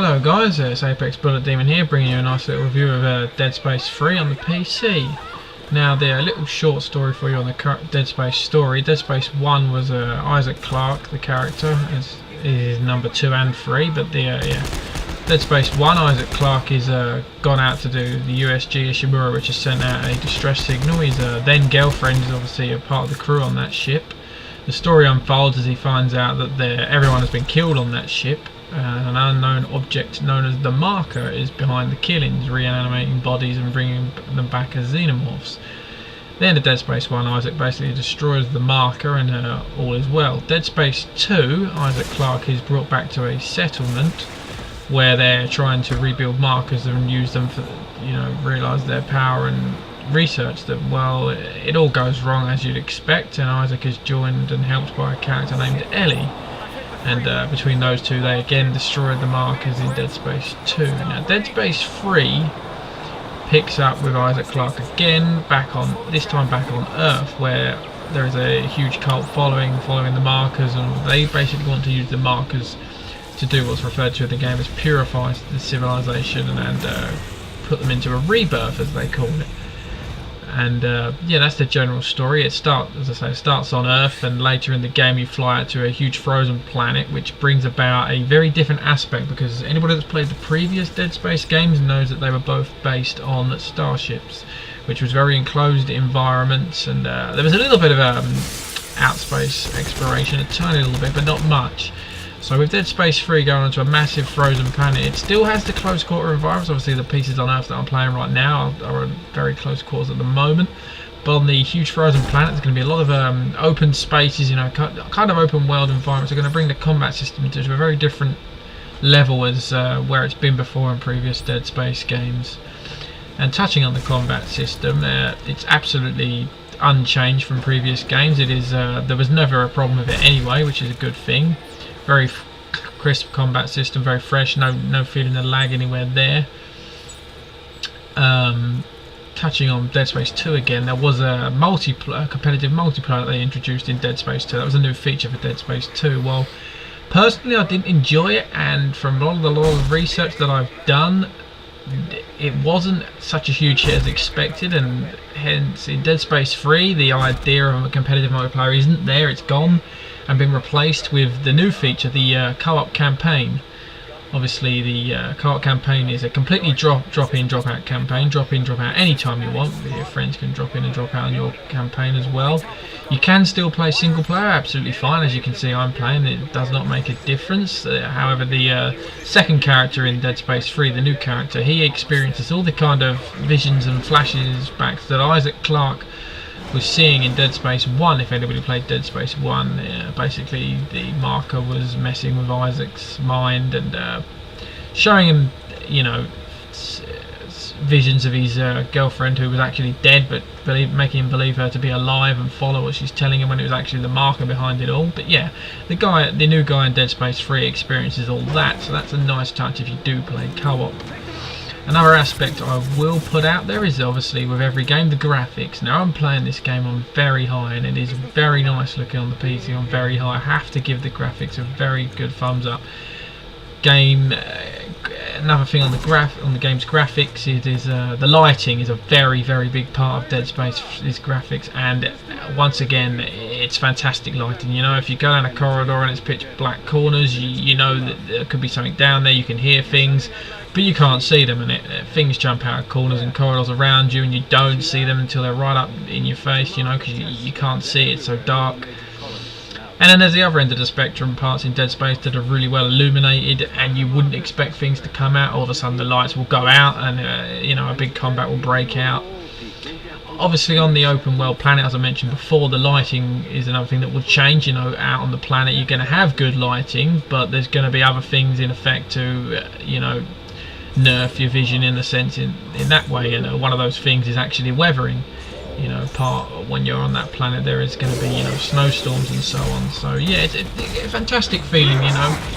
Hello guys, it's Apexbulletdemon here, bringing you a nice little review of Dead Space 3 on the PC. Now, a little short story for you on the current Dead Space story. Dead Space 1 was Isaac Clarke, the character, is number 2 and 3, but Dead Space 1, Isaac Clarke is gone out to do the USG Ishimura, which has sent out a distress signal. His then girlfriend is obviously a part of the crew on that ship. The story unfolds as he finds out that everyone has been killed on that ship. An unknown object known as the Marker is behind the killings, reanimating bodies and bringing them back as xenomorphs. At the end of Dead Space 1, Isaac basically destroys the Marker and all is well. Dead Space 2, Isaac Clarke is brought back to a settlement where they're trying to rebuild markers and use them for, realise their power and research them. Well, it all goes wrong as you'd expect, and Isaac is joined and helped by a character named Ellie. And between those two, they again destroyed the markers in Dead Space 2. Now, Dead Space 3 picks up with Isaac Clarke again, this time back on Earth, where there is a huge cult following the markers, and they basically want to use the markers to do what's referred to in the game as purify the civilization and put them into a rebirth, as they call it. And that's the general story. As I say, it starts on Earth, and later in the game you fly out to a huge frozen planet, which brings about a very different aspect, because anybody that's played the previous Dead Space games knows that they were both based on starships, which was very enclosed environments, and there was a little bit of outspace exploration, a tiny little bit, but not much. So with Dead Space 3 going onto a massive frozen planet, it still has the close quarter environments. Obviously the pieces on Earth that I'm playing right now are in very close quarters at the moment. But on the huge frozen planet, there's going to be a lot of open spaces, kind of open world environments. They're going to bring the combat system to a very different level as where it's been before in previous Dead Space games. And touching on the combat system, it's absolutely unchanged from previous games. It is there was never a problem with it anyway, which is a good thing. Very crisp combat system, very fresh, no feeling of lag anywhere there. Touching on Dead Space 2 again, there was a competitive multiplayer that they introduced in Dead Space 2. That was a new feature for Dead Space 2. Well, personally I didn't enjoy it, and from a lot of research that I've done, it wasn't such a huge hit as expected, and hence in Dead Space 3 the idea of a competitive multiplayer isn't there, it's gone and been replaced with the new feature, the co-op campaign. Obviously the co-op campaign is a completely drop in, drop out campaign. Drop in, drop out anytime you want. Your friends can drop in and drop out on your campaign as well. You can still play single player absolutely fine. As you can see, I'm playing. It does not make a difference. However, the second character in Dead Space 3, the new character, he experiences all the kind of visions and flashes back that Isaac Clarke was seeing in Dead Space 1. If anybody played Dead Space 1, basically the Marker was messing with Isaac's mind and showing him, visions of his girlfriend who was actually dead, but making him believe her to be alive and follow what she's telling him when it was actually the Marker behind it all. But yeah, the new guy in Dead Space 3 experiences all that, so that's a nice touch if you do play co-op. Another aspect I will put out there is obviously with every game the graphics. Now I'm playing this game on very high, and it is very nice looking on the PC on very high. I have to give the graphics a very good thumbs up. Another thing on the game's graphics, it is the lighting is a very big part of Dead Space's graphics, and once again it's fantastic lighting. If you go down a corridor and it's pitch black corners, you know that there could be something down there. You can hear things, but you can't see them, and things jump out of corners and corridors around you, and you don't see them until they're right up in your face, because you can't see it, it's so dark. And then there's the other end of the spectrum, parts in Dead Space that are really well illuminated, and you wouldn't expect things to come out. All of a sudden the lights will go out, and a big combat will break out. Obviously on the open world planet, as I mentioned before, the lighting is another thing that will change. Out on the planet you're going to have good lighting, but there's going to be other things in effect to nerf your vision in a sense in that way. One of those things is actually weathering. When you're on that planet there is going to be snowstorms and so on. So yeah, it's a fantastic feeling,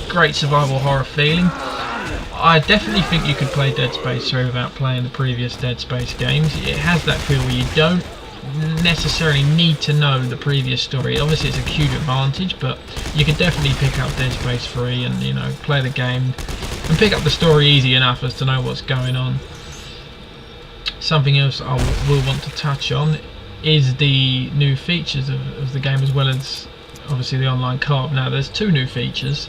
great survival horror feeling. I definitely think you could play Dead Space 3 without playing the previous Dead Space games. It has that feel where you don't necessarily need to know the previous story. Obviously it's a huge advantage, but you can definitely pick up Dead Space 3 and, you know, play the game and pick up the story easy enough as to know what's going on. Something else I will want to touch on is the new features of the game, as well as obviously the online co-op. Now there's two new features.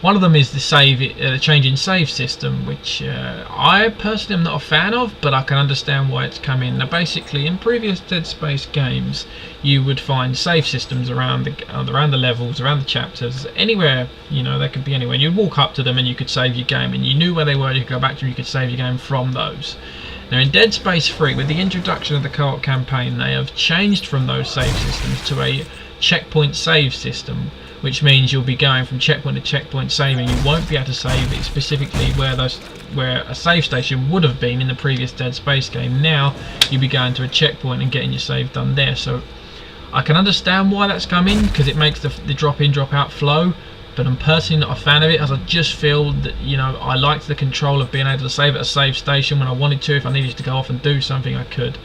One of them is the change in save system, which I personally am not a fan of, but I can understand why it's come in. Now basically, in previous Dead Space games, you would find save systems around the levels, around the chapters, anywhere. You know, they could be anywhere. You'd walk up to them and you could save your game, and you knew where they were. You could go back to them. You could save your game from those. Now in Dead Space 3, with the introduction of the co-op campaign, they have changed from those save systems to a checkpoint save system, which means you'll be going from checkpoint to checkpoint saving. You won't be able to save it specifically where a save station would have been in the previous Dead Space game. Now you'll be going to a checkpoint and getting your save done there. So I can understand why that's come in, because it makes the drop in drop out flow, but I'm personally not a fan of it, as I just feel that, you know, I liked the control of being able to save at a save station when I wanted to. If I needed to go off and do something, I could.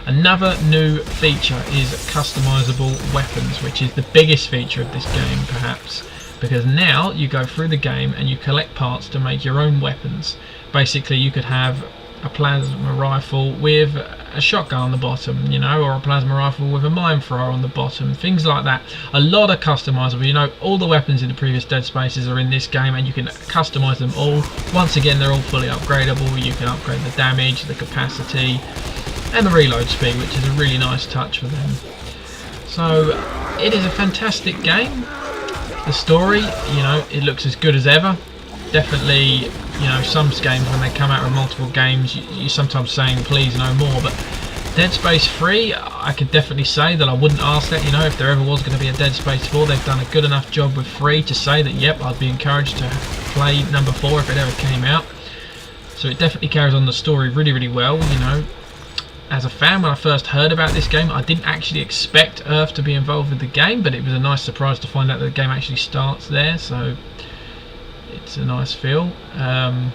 Another new feature is customizable weapons, which is the biggest feature of this game perhaps, because now you go through the game and you collect parts to make your own weapons. Basically you could have a plasma rifle with a shotgun on the bottom, you know, or a plasma rifle with a mine thrower on the bottom, things like that. A lot of customizable. You know, all the weapons in the previous Dead Spaces are in this game, and you can customize them all. Once again, they're all fully upgradable. You can upgrade the damage, the capacity, and the reload speed, which is a really nice touch for them. So it is a fantastic game. The story, you know, it looks as good as ever. Definitely, you know, some games when they come out with multiple games, you're sometimes saying please no more, but Dead Space 3, I could definitely say that I wouldn't ask that. You know, if there ever was going to be a Dead Space 4, they've done a good enough job with 3 to say that yep, I'd be encouraged to play number 4 if it ever came out. So it definitely carries on the story really, really well. You know, as a fan, when I first heard about this game, I didn't actually expect Earth to be involved with the game, but it was a nice surprise to find out that the game actually starts there. So it's a nice feel. My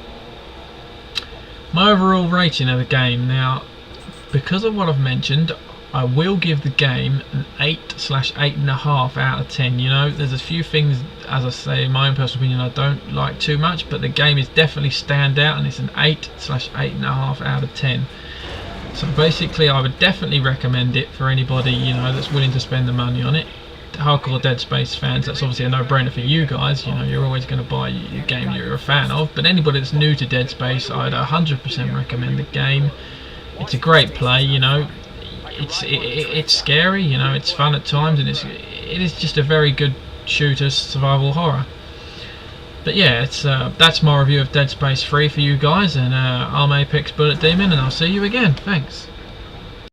overall rating of the game, now, because of what I've mentioned, I will give the game an 8/8.5 out of 10. You know, there's a few things, as I say, in my own personal opinion, I don't like too much, but the game is definitely stand out, and it's an 8/8.5 out of 10. So basically, I would definitely recommend it for anybody, you know, that's willing to spend the money on it. Hardcore Dead Space fans, that's obviously a no-brainer for you guys. You know, you're always going to buy your game you're a fan of. But anybody that's new to Dead Space, I'd 100% recommend the game. It's a great play, you know. It's scary, you know. It's fun at times, and it is just a very good shooter survival horror. But yeah, that's my review of Dead Space 3 for you guys, and I'm Apexbulletdemon, and I'll see you again. Thanks.